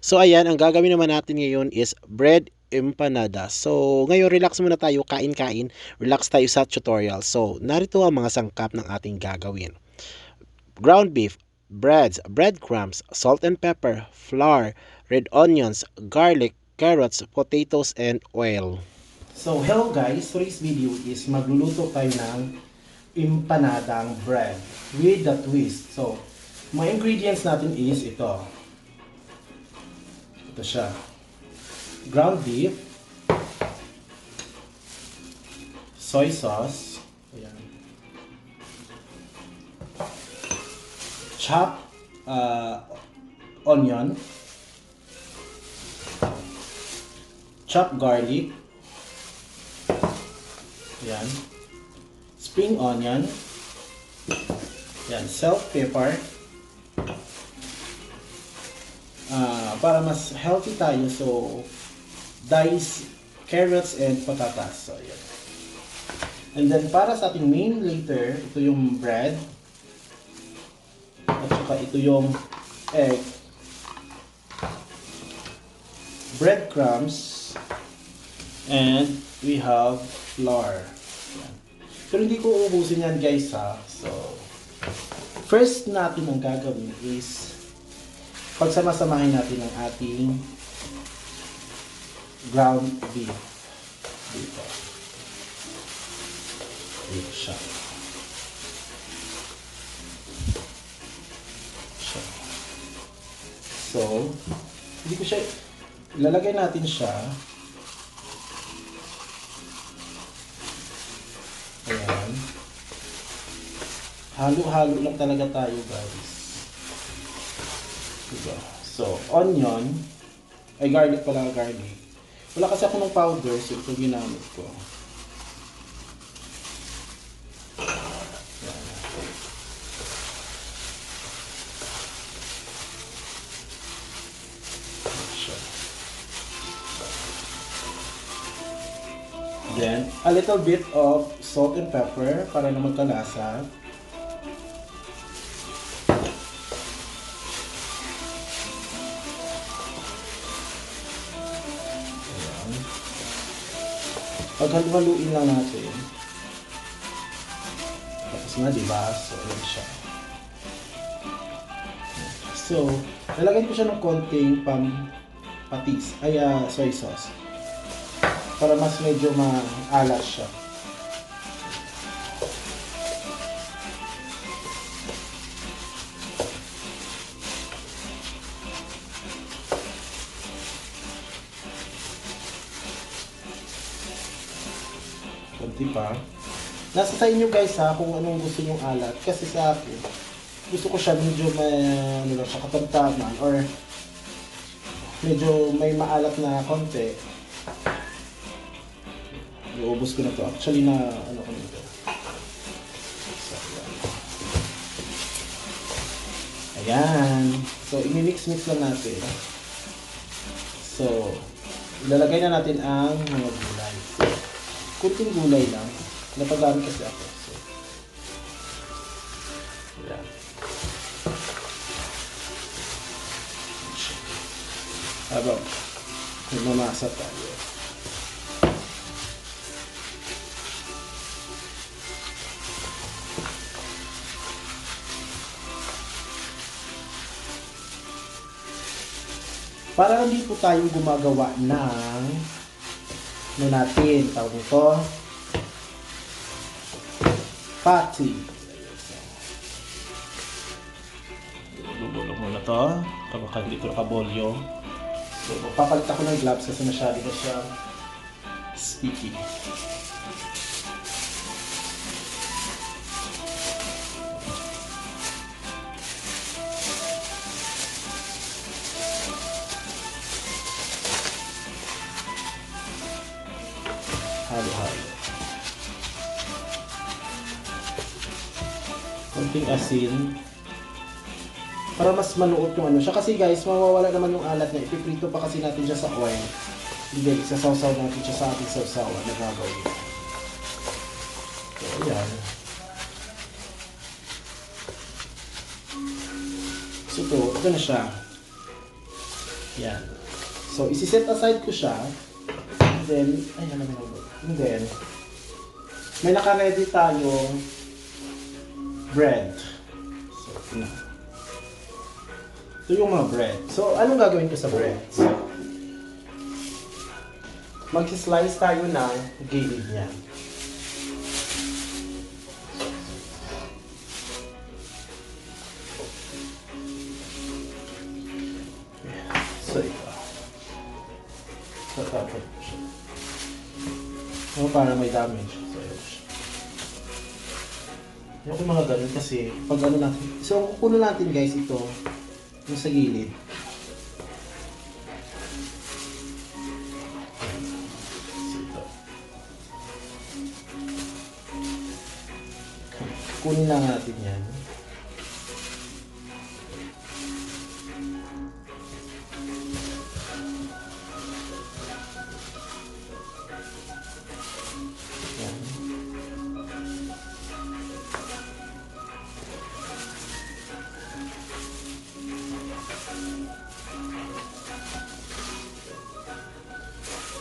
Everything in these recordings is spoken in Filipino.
So ayan, ang gagawin naman natin ngayon is bread empanada. So ngayon relax muna tayo, kain-kain. Relax tayo sa tutorial. So narito ang mga sangkap ng ating gagawin. Ground beef, breadcrumbs, salt and pepper, flour, red onions, garlic, carrots, potatoes, and oil. So hello guys, today's video is magluluto tayo ng empanadang bread with a twist. So mga ingredients natin is ito. Ito siya. Ground beef, soy sauce, ayan. Chopped onion, chopped garlic, ayan. Spring onion, ayan. Salt, pepper, para mas healthy tayo, so diced carrots and patatas. So, ayan. And then para sa ating main later, ito yung bread. At saka ito yung egg. Breadcrumbs. And we have flour. Ayan. Pero hindi ko uubusin yan guys ha. So, first natin ang gagawin is pagsama-samahin natin ang ating ground beef. Dito. Dito siya. So, hindi ko siya, ilalagay natin siya. Ayan. Halo-halo lang talaga tayo guys. Diba? So, onion, ay garlic pala, garlic. Wala kasi ako ng powder, so ito ginamit ko. Ayan. Then, a little bit of salt and pepper para na magkalasa. Paghaluin lang natin. Tapos na, diba? So, ayan siya. So, lalagyan ko siya ng konting patis. Ay, soy sauce. Para mas medyo maalat siya. Konti pa. Nasa sa inyo guys ha, kung anong gusto nyong alat. Kasi sa akin, gusto ko siya medyo may, ano lang siya, katamtaman. Or medyo may maalat na konti. Iubos ko na to. Actually na, ano ko nito. So, ayan. So, i-mix-mix lang natin. So, ilalagay na natin ang mga gulay. So, kunting gulay lang. Napagamit kasi ako. So, ayan. Habang nagmamasa tayo. Para hindi po tayo gumagawa ng ano natin, tawag nito, patty. Bubulong muna to, kapag hindi ko nakabolyo. So, papalit ako ng gloves kasi masyado na siya sticky. Halo-halo. Konting asin. Para mas manuot yung ano siya. Kasi guys, mawawala naman yung alat na. Ipiprito pa kasi natin siya sa oil. Hindi, isasawsaw natin siya sa ating sawsawan na gagawin. So, ayan. So, ito na siya. Yan. So, isi-set aside ko siya. Then, ay, ano naman ako. And then, may naka-ready tayong bread. So, ito na. Ito yung mga bread. So, anong gagawin ko sa bread? So, mag-slice tayo ng gilid niya. So, ito. Tatapot ko siya. So, para may damage. So, ito siya. Yung mga ganun kasi, pag ano natin. So, ang kukulo natin guys, ito. Yung sa gilid. So, ito. Kunin lang natin yan.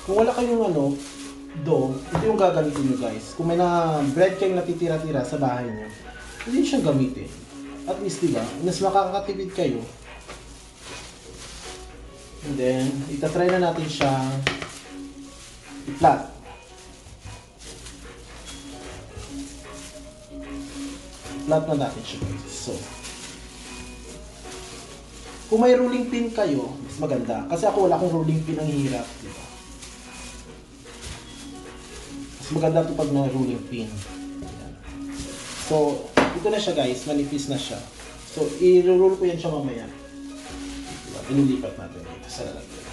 Kung wala kayong dough, ito yung gagamitin nyo guys. Kung may na bread kayong natitira-tira sa bahay nyo, hindi nyo siyang gamitin. At least diba, mas makakatipid kayo. And then, itatry na natin siyang i-flat. Flat na natin siya guys. So, kung may rolling pin kayo, mas maganda. Kasi ako wala akong rolling pin, ang hirap. Diba? Mas maganda ito pag na-rolling pin. Ayan. So, ito na siya guys. Manipis na siya. So, i-roll ko yan siya mamaya. Diba? Inilipat natin dito sa lalagyan.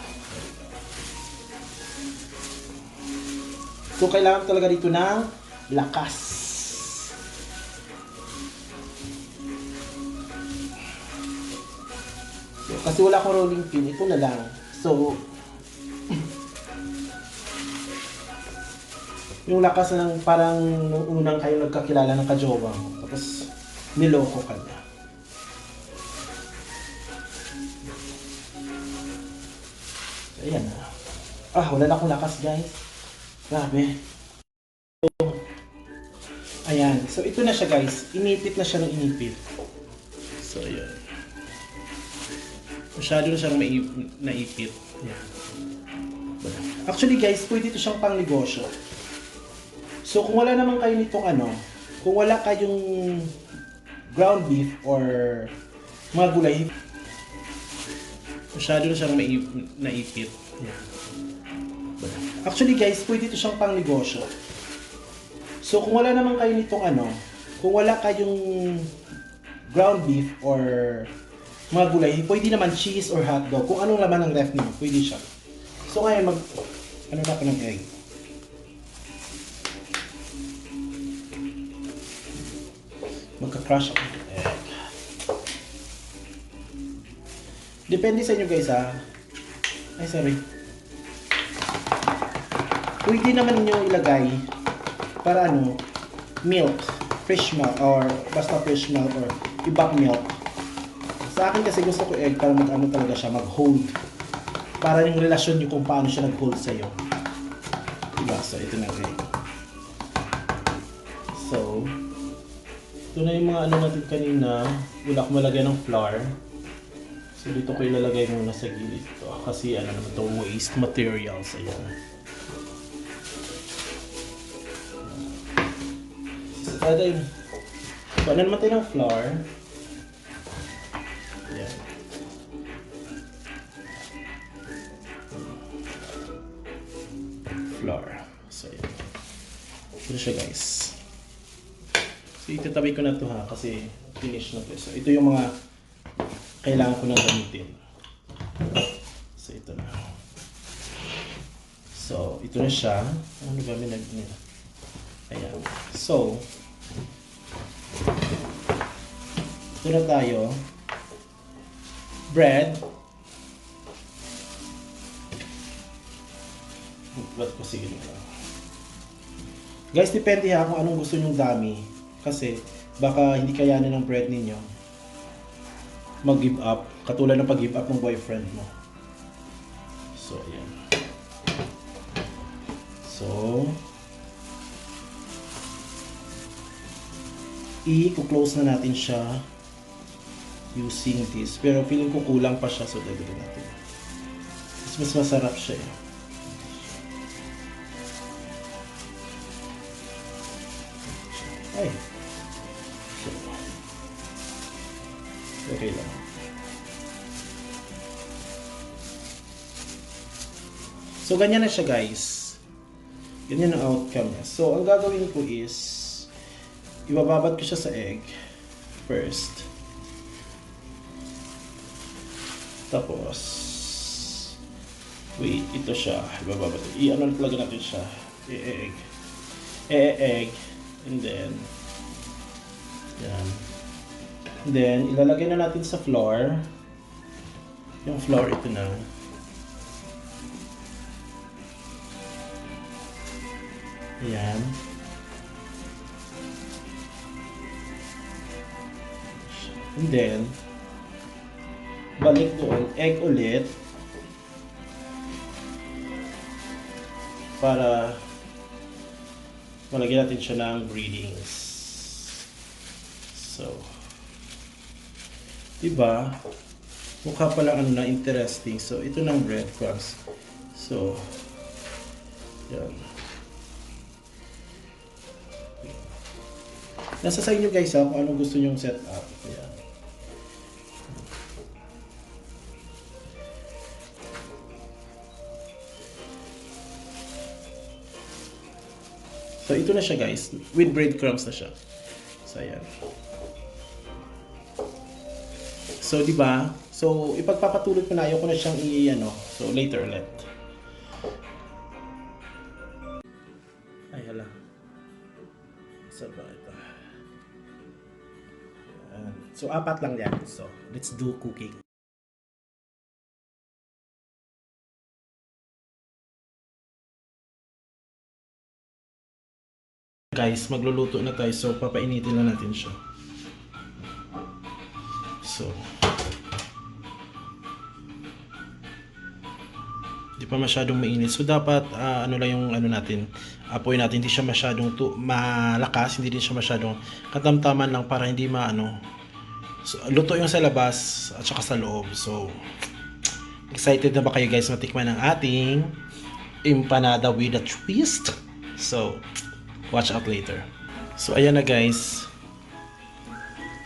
So, kailangan talaga dito ng lakas. So, kasi wala akong rolling pin. Ito na lang. So, yung lakas ng parang nung unang kayo nagkakilala ng kajowa mo. Tapos, niloko ka na. So, ayan na. Wala na akong lakas guys. Grabe. So, ayan. So, ito na siya guys. Inipit na siya ng inipit. So, ayan. Masyado na siyang naipit. Ayan. Actually guys, pwede ito siyang pang negosyo. So, kung wala naman kayo nitong kung wala kayong ground beef or mga gulay, masyado na siyang naipit. Yan. Actually guys, pwede ito siyang pang negosyo. So, kung wala naman kayo nitong kung wala kayong ground beef or mga gulay, pwede naman cheese or hotdog. Kung anong laman ng ref niyo, pwede siya. So, ngayon na pa ng egg. Magka-crush ako ng egg. Depende sa inyo guys ha. Ay sorry. Pwede naman nyo ilagay para milk, fresh milk or basta fresh milk or ibang milk. Sa akin kasi gusto ko egg para talaga siya, mag-hold. Para yung relasyon nyo kung paano siya nag-hold sa'yo. Diba? So ito na egg. So, ito na yung mga natin kanina. Wala ko malagay ng flour. So dito ko ilalagay muna sa gilid to. Kasi naman to, waste materials. Ayan. So kada yun. So naman tayo ng flour. Ayan. Flour. So ayan. Ito siya guys. So, itatabi ko na ito ha, kasi finish na ito. So, ito yung mga kailangan ko nang gamitin. So, ito na. So, ito na siya. Ano ba nila? Ayan. So, ito na tayo. Bread. Ba't ko sige na. Guys, depende ha kung anong gusto nyong dami. Kasi baka hindi kayanin ng bread ninyo mag-give up. Katulad ng pag-give up ng boyfriend mo. So, ayan. So, i-close na natin siya using this. Pero feeling ko kulang pa siya, so dagdagan natin. Mas masarap siya eh. Ay. So, okay lang. So, ganyan na siya guys. Ganyan ang outcome niya. So, ang gagawin ko is ibababad ko siya sa egg first. Tapos wait, ito siya. Ibababad. I-ano talaga natin siya. E-egg. E-egg. And then yan. And then ilalagay na natin sa flour. Yung flour ito na. Yan. And then balik doon, egg ulit para malagyan natin siya ng breadings. So, diba? Mukha palang ano na interesting. So, ito ng breadcrumbs. So, yan. Nasa sa inyo guys ha, kung anong gusto nyong setup. Yan. So, ito na siya guys. With breadcrumbs na siya. So, ayan. So, diba? So, ipagpapatuloy ko na. Ayaw ko na siyang i-ano. So, later ulit. Ay, hala. Saan ba ito? Ayan. So, 4 lang yan. So, let's do cooking. Guys, magluluto na tayo. So, papainitin na natin siya. So, di pa masyadong mainit. So, dapat, ano lang yung ano natin, apoy natin. Hindi siya masyadong malakas. Hindi din siya masyadong katamtaman lang para hindi maano. So, luto yung sa labas at saka sa loob. So, excited na ba kayo guys matikman ang ating empanada with a twist? So, watch out later. So, ayan na guys.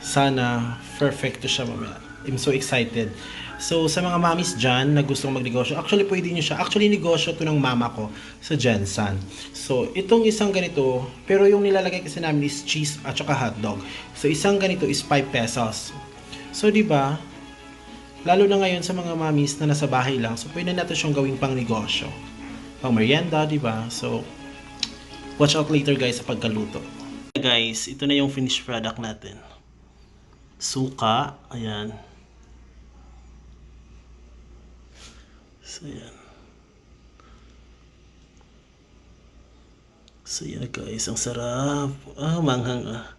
Sana perfect to siya mamaya. I'm so excited. So, sa mga mamis dyan na gustong magnegosyo, actually pwede nyo siya. Actually, negosyo to ng mama ko sa Jensen. So, itong isang ganito, pero yung nilalagay kasi namin is cheese at saka hotdog. So, isang ganito is 5 pesos. So, di ba? Lalo na ngayon sa mga mamis na nasa bahay lang, so pwede natin siyang gawing pang negosyo. Pang meryenda, di ba? So, watch out later guys sa pagkaluto. Guys, ito na yung finished product natin. Suka, ayan. So, ayan. So, ayan guys, ang sarap. Manghang ah.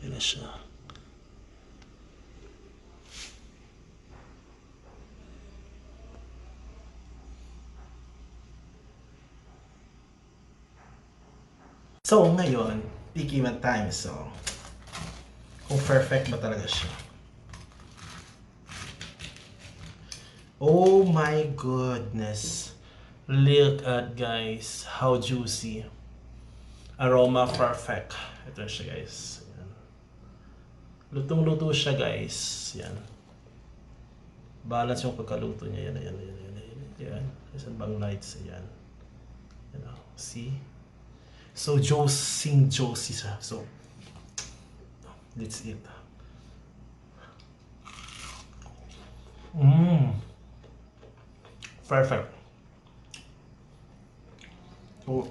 Ayan na siya. So, ngayon, tikiman time. So, kung perfect ba talaga siya. Oh my goodness. Look at guys, how juicy. Aroma perfect. Ito siya guys. Yan. Lutong-luto siya guys. Yan. Balance yung pagkaluto niya. Yan. Yan. Isang bang lights. Yan. Yan. See? So, juicy siya. So, let's eat. Perfect. Oh,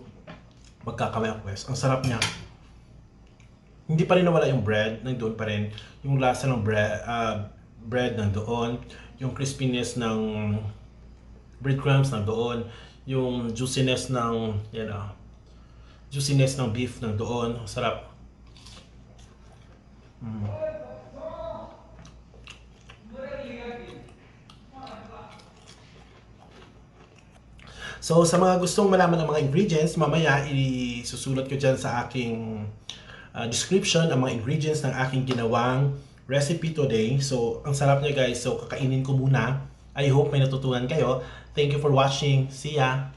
magkakamay ako guys. Ang sarap niya. Hindi pa rin nawala yung bread. Nandoon pa rin. Yung lasa ng bread nandoon. Yung crispiness ng breadcrumbs nandoon. Yung juiciness ng, juiciness ng beef nandoon. Sarap. So sa mga gustong malaman ng mga ingredients, mamaya isusulat ko dyan sa aking description ang mga ingredients ng aking ginawang recipe today. So ang sarap niya guys, so kakainin ko muna. I hope may natutunan kayo. Thank you for watching. See ya!